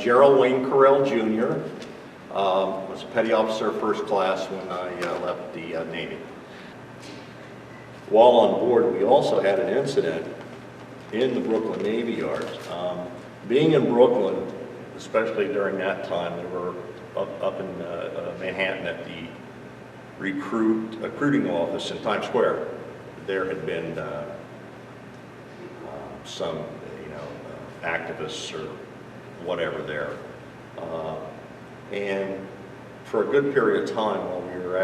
Jarrell Correll Jr. Was a petty officer first class when I left the Navy. While on board, we also had an incident in the Brooklyn Navy Yard. Being in Brooklyn, especially during that time, there were up in Manhattan at the recruiting office in Times Square. There had been some, activists or whatever there, and for a good period of time while we were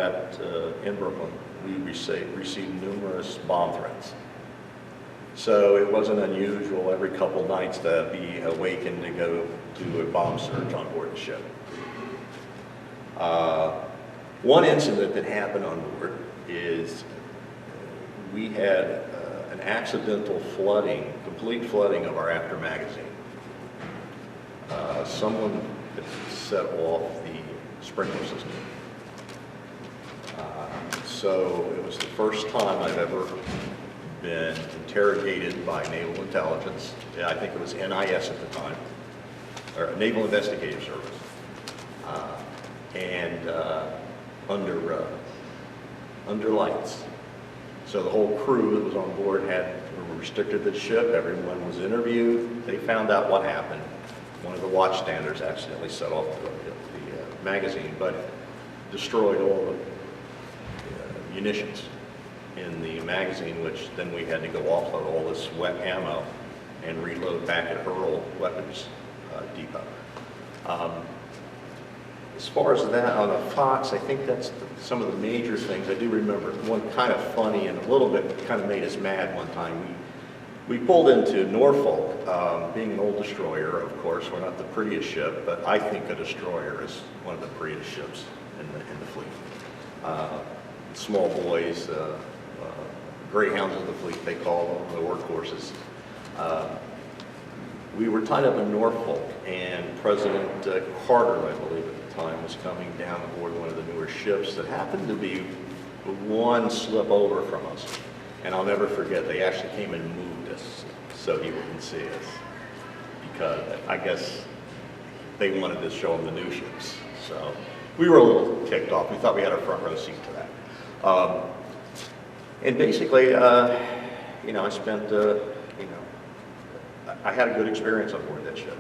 in Brooklyn, we received numerous bomb threats. So it wasn't unusual every couple nights to be awakened to go do a bomb search on board the ship. One incident that happened on board is we had an accidental flooding, complete flooding of our after magazine. Someone had set off the sprinkler system. So it was the first time I've ever been interrogated by Naval Intelligence. I think it was NIS at the time, or Naval Investigative Service. And under lights. So the whole crew that was on board were restricted to the ship. Everyone was interviewed. They found out what happened. One of the watchstanders accidentally set off the magazine, but destroyed all the munitions in the magazine, which then we had to go offload all this wet ammo and reload back at Jarrell Weapons Depot. As far as that on the Fox, I think that's some of the major things. I do remember one kind of funny and a little bit kind of made us mad one time. We pulled into Norfolk, being an old destroyer, of course, we're not the prettiest ship, but I think a destroyer is one of the prettiest ships in the fleet. Small boys, greyhounds of the fleet, they call them, the workhorses. We were tied up in Norfolk, and President Carter, I believe at the time, was coming down aboard one of the newer ships that happened to be one slip over from us. And I'll never forget, they actually came and moved us so he wouldn't see us, because I guess they wanted to show him the new ships. So we were a little ticked off. We thought we had a front row seat to that. And basically, I spent, I had a good experience on board that ship.